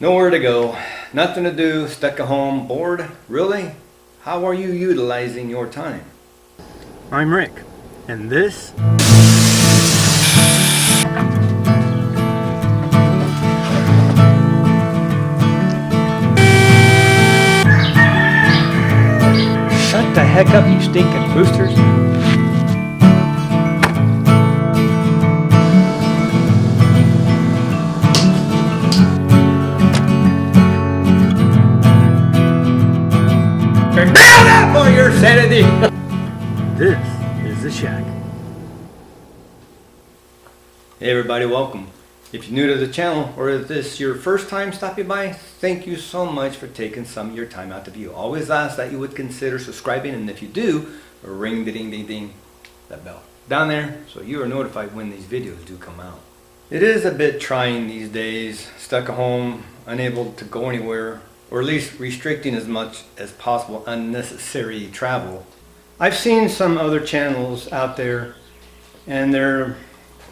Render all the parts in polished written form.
Nowhere to go, nothing to do, stuck at home, bored? Really? How are you utilizing your time? I'm Rick, and this shut the heck up, you stinking boosters. Nail that for your sanity! This is the shack. Hey everybody, welcome. If you're new to the channel or if this is your first time stopping by, thank you so much for taking some of your time out to view. Always ask that you would consider subscribing, and if you do, ring the ding ding ding, that bell down there so you are notified when these videos do come out. It is a bit trying these days, stuck at home, unable to go anywhere, or at least restricting as much as possible unnecessary travel. I've seen some other channels out there and they're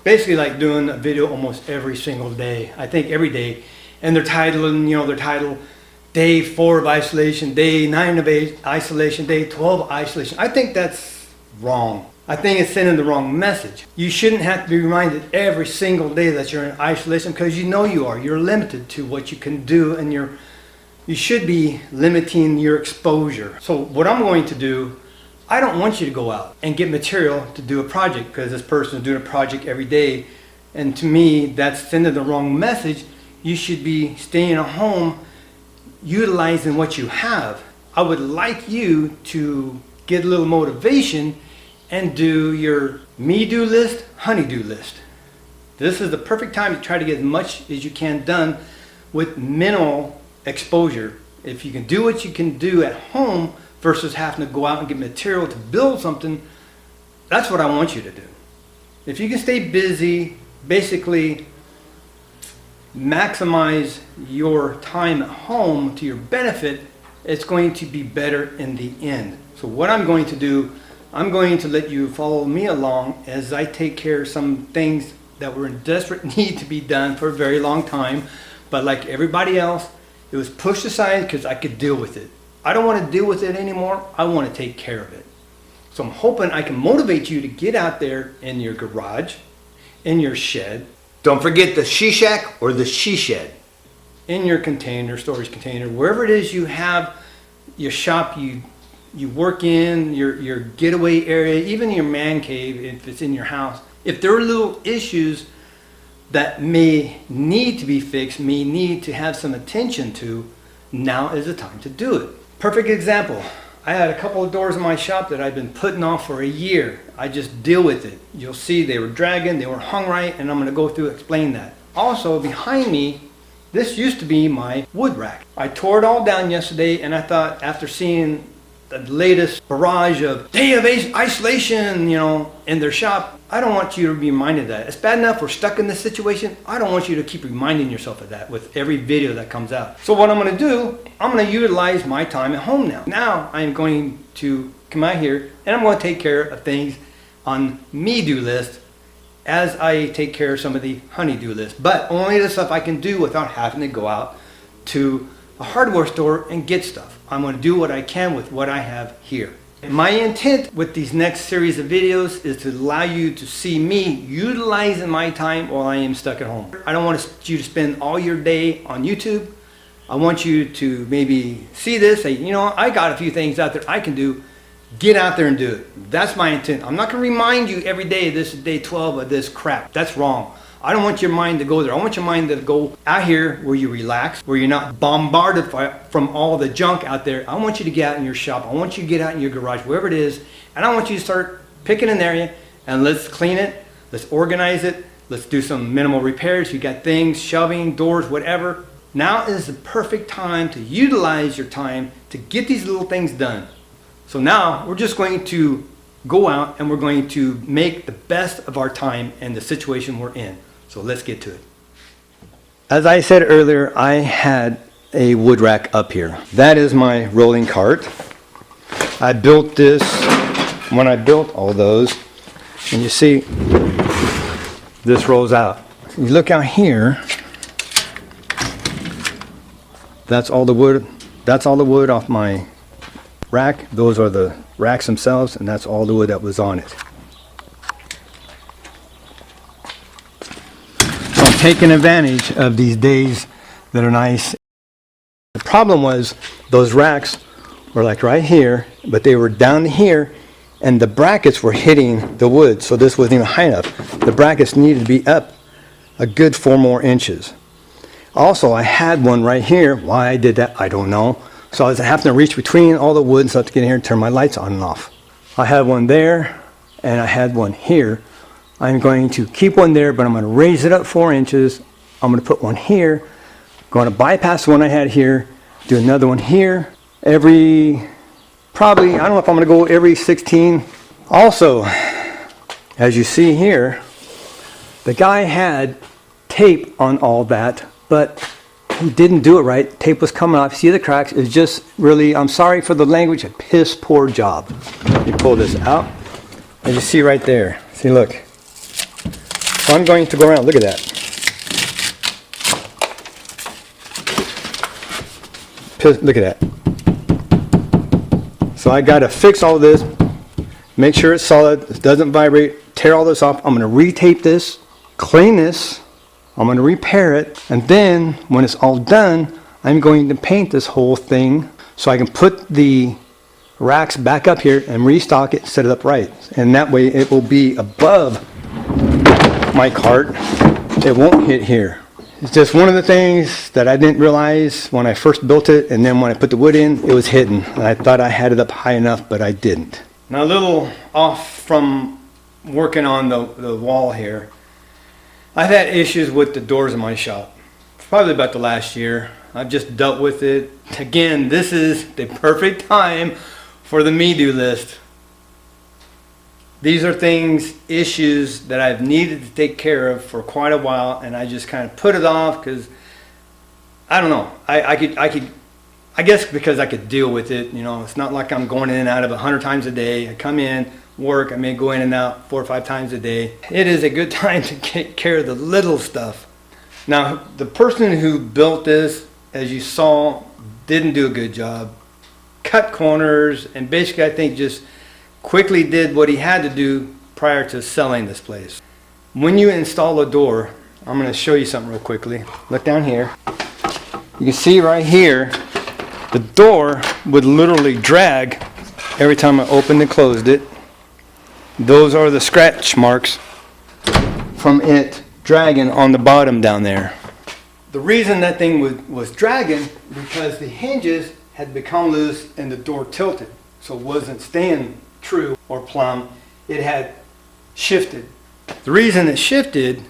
basically like doing a video almost every single day. I think every day. And they're titling, day 4 of isolation, day 9 of isolation, day 12 of isolation. I think that's wrong. I think it's sending the wrong message. You shouldn't have to be reminded every single day that you're in isolation, because you know you are. You're limited to what you can do, and you should be limiting your exposure. So what I'm going to do, I don't want you to go out and get material to do a project because this person is doing a project every day. And to me, that's sending the wrong message. You should be staying at home, utilizing what you have. I would like you to get a little motivation and do your me-do list, honey-do list. This is the perfect time to try to get as much as you can done with minimal exposure. If you can do what you can do at home versus having to go out and get material to build something, that's what I want you to do. If you can stay busy, basically maximize your time at home to your benefit, it's going to be better in the end. So what I'm going to do, I'm going to let you follow me along as I take care of some things that were in desperate need to be done for a very long time, but like everybody else, it was pushed aside because I could deal with it. I don't want to deal with it anymore. I want to take care of it. So I'm hoping I can motivate you to get out there in your garage, in your shed. Don't forget the she shack or the she shed. In your container, storage container, wherever it is you have your shop, you work in, your getaway area, even your man cave if it's in your house. If there are little issues that may need to be fixed, may need to have some attention to, now is the time to do it. Perfect example. I had a couple of doors in my shop that I've been putting off for a year. I just deal with it. You'll see they were dragging, they were hung right, and I'm going to go through and explain that. Also, behind me, this used to be my wood rack. I tore it all down yesterday, and I thought after seeing the latest barrage of day of isolation, in their shop, I don't want you to be reminded of that. It's bad enough we're stuck in this situation. I don't want you to keep reminding yourself of that with every video that comes out. So what I'm going to do, I'm going to utilize my time at home now. Now I'm going to come out here and I'm going to take care of things on me-do list as I take care of some of the honey-do list. But only the stuff I can do without having to go out to a hardware store and get stuff. I'm going to do what I can with what I have here. My intent with these next series of videos is to allow you to see me utilizing my time while I am stuck at home. I don't want you to spend all your day on YouTube. I want you to maybe see this, say, I got a few things out there I can do. Get out there and do it. That's my intent. I'm not going to remind you every day this is day 12 of this crap. That's wrong. I don't want your mind to go there. I want your mind to go out here where you relax, where you're not bombarded from all the junk out there. I want you to get out in your shop. I want you to get out in your garage, wherever it is, and I want you to start picking an area and let's clean it, let's organize it, let's do some minimal repairs. You got things, shelving, doors, whatever. Now is the perfect time to utilize your time to get these little things done. So now we're just going to go out and we're going to make the best of our time and the situation we're in. So let's get to it. As I said earlier, I had a wood rack up here. That is my rolling cart. I built this when I built all those, and you see this rolls out. You look out here, That's all the wood. That's all the wood off my rack. Those are the racks themselves, and that's all the wood that was on it. So I'm taking advantage of these days that are nice. The problem was those racks were like right here, but they were down here, and the brackets were hitting the wood, so this wasn't even high enough. The brackets needed to be up a good 4 more inches. Also, I had one right here. Why I did that, I don't know. So I was having to reach between all the wood and stuff to get in here and turn my lights on and off. I had one there, and I had one here. I'm going to keep one there, but I'm going to raise it up 4 inches. I'm going to put one here. Going to bypass the one I had here, do another one here. Probably, I don't know if I'm going to go every 16. Also, as you see here, the guy had tape on all that, but he didn't do it right. Tape was coming off. See the cracks? It's just really, I'm sorry for the language, a piss poor job. You pull this out, and you see right there. See, look. So I'm going to go around. Look at that. Look at that. So I got to fix all this, make sure it's solid, it doesn't vibrate, tear all this off. I'm going to retape this, clean this, I'm going to repair it, and then when it's all done, I'm going to paint this whole thing so I can put the racks back up here and restock it, set it up right. And that way it will be above my cart. It won't hit here. It's just one of the things that I didn't realize when I first built it, and then when I put the wood in, it was hidden. And I thought I had it up high enough, but I didn't. Now a little off from working on the wall here, I've had issues with the doors in my shop. Probably about the last year. I've just dealt with it. Again, this is the perfect time for the me-do list. These are things, issues that I've needed to take care of for quite a while, and I just kind of put it off because I don't know. I guess because I could deal with it. You know, it's not like I'm going in and out of 100 times a day. I come in, work, I may go in and out 4 or 5 times a day. It is a good time to take care of the little stuff. Now, the person who built this, as you saw, didn't do a good job. Cut corners, and basically I think just quickly did what he had to do prior to selling this place. When you install a door, I'm going to show you something real quickly. Look down here. You can see right here, the door would literally drag every time I opened and closed it. Those are the scratch marks from it dragging on the bottom down there. The reason that thing was dragging because the hinges had become loose and the door tilted, so it wasn't staying true or plumb. It had shifted. The reason it shifted,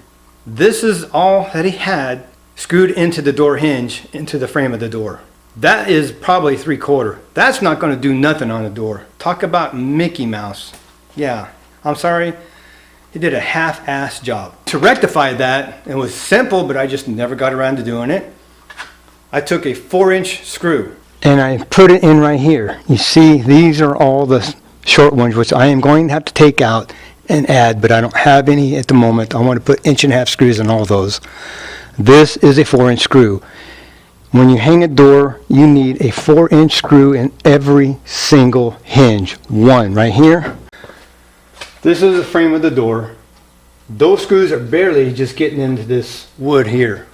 this is all that he had screwed into the door hinge, into the frame of the door. That is probably 3/4. That's not going to do nothing on the door. Talk about Mickey Mouse. Yeah, I'm sorry. He did a half-ass job. To rectify that, it was simple, but I just never got around to doing it. I took a 4-inch screw and I put it in right here. You see, these are all the short ones, which I am going to have to take out and add, but I don't have any at the moment. I want to put 1.5-inch screws in all those. This is a 4-inch screw. When you hang a door, you need a 4-inch screw in every single hinge. One right here. This is the frame of the door. Those screws are barely just getting into this wood here.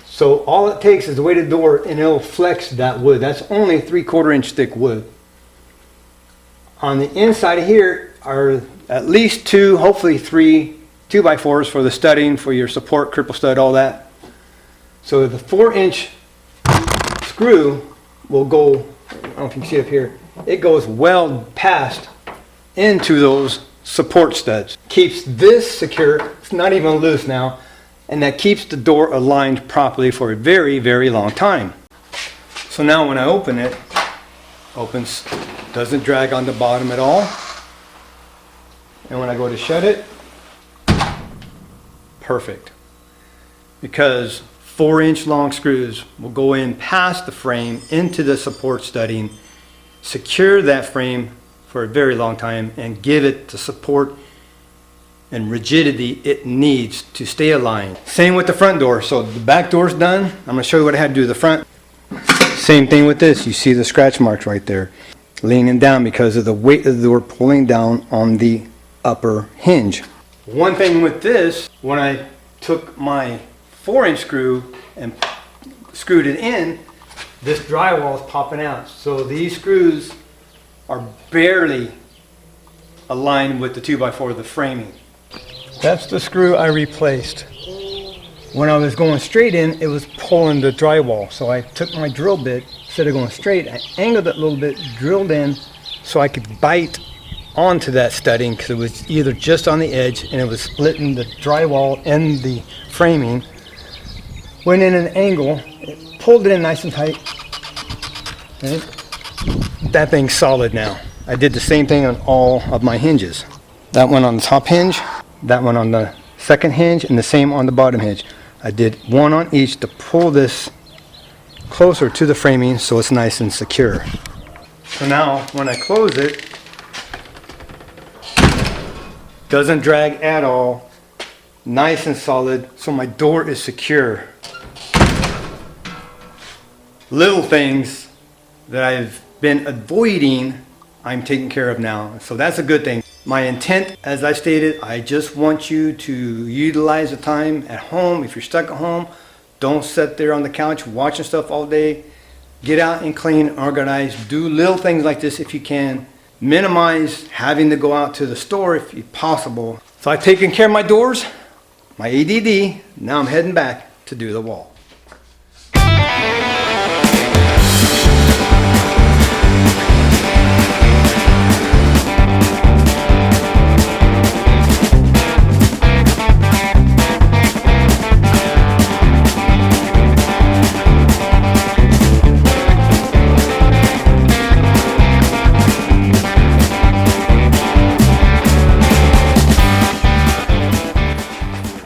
So all it takes is the weight of the door and it'll flex that wood. That's only 3/4 inch thick wood. On the inside of here are at least 2, hopefully 3 2x4s for the studding, for your support, cripple stud, all that. So the 4-inch screw will go, I don't know if you can see up here, it goes well past into those support studs. Keeps this secure, it's not even loose now, and that keeps the door aligned properly for a very, very long time. So now when I open it, opens, doesn't drag on the bottom at all. And when I go to shut it, perfect. Because 4-inch long screws will go in past the frame into the support studding, secure that frame for a very long time, and give it the support and rigidity it needs to stay aligned. Same with the front door. So the back door's done. I'm going to show you what I had to do to the front. Same thing with this. You see the scratch marks right there. Leaning down because of the weight of the door pulling down on the upper hinge. One thing with this, when I took my 4-inch screw and screwed it in, this drywall is popping out. So these screws are barely aligned with the 2x4 of the framing. That's the screw I replaced. When I was going straight in, it was pulling the drywall. So I took my drill bit, instead of going straight, I angled it a little bit, drilled in so I could bite onto that studding because it was either just on the edge and it was splitting the drywall and the framing. Went in an angle, it pulled it in nice and tight. Okay. That thing's solid now. I did the same thing on all of my hinges. That one on the top hinge, that one on the second hinge, and the same on the bottom hinge. I did one on each to pull this closer to the framing so it's nice and secure. So now when I close it, doesn't drag at all, nice and solid, so my door is secure. Little things that I've been avoiding, I'm taking care of now. So that's a good thing. My intent, as I stated, I just want you to utilize the time at home. If you're stuck at home, don't sit there on the couch watching stuff all day. Get out and clean, organize, do little things like this if you can. Minimize having to go out to the store if possible. So I've taken care of my doors, my ADD. Now I'm heading back to do the wall.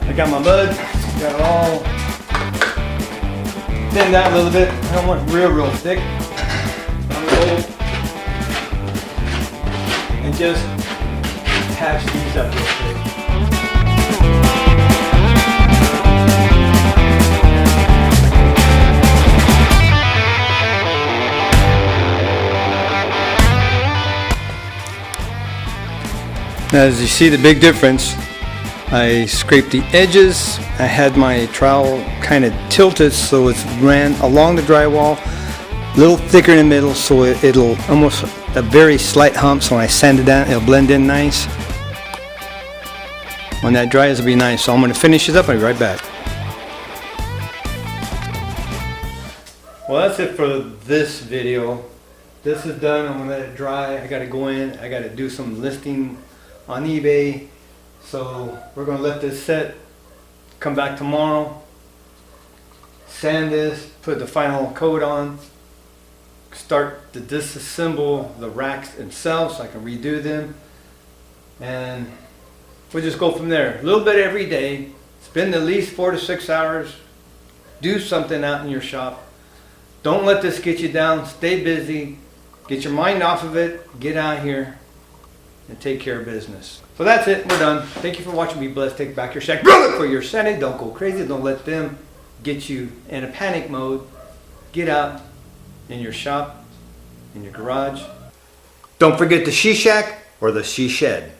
I got my mud, got it all thinned out a little bit. I don't want it real thick. And just attach these up real quick. Now, as you see the big difference, I scraped the edges. I had my trowel kind of tilted so it ran along the drywall, a little thicker in the middle so it'll almost a very slight hump, so when I sand it down it'll blend in nice. When that dries it'll be nice. So I'm going to finish it up and I'll be right back. Well, that's it for this video. This is done. I'm going to let it dry. I got to go in. I got to do some listing on eBay. So we're going to let this set, come back tomorrow, sand this, put the final coat on, start to disassemble the racks themselves so I can redo them, and we'll just go from there. A little bit every day, spend at least 4 to 6 hours, do something out in your shop. Don't let this get you down, stay busy, get your mind off of it, get out here and take care of business. So that's it, we're done. Thank you for watching. Be blessed. Take back your shack. Look for your sanity. Don't go crazy. Don't let them get you in a panic mode. Get out in your shop, in your garage. Don't forget the she shack or the she shed.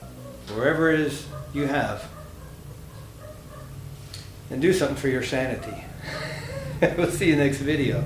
Wherever it is you have. And do something for your sanity. We'll see you next video.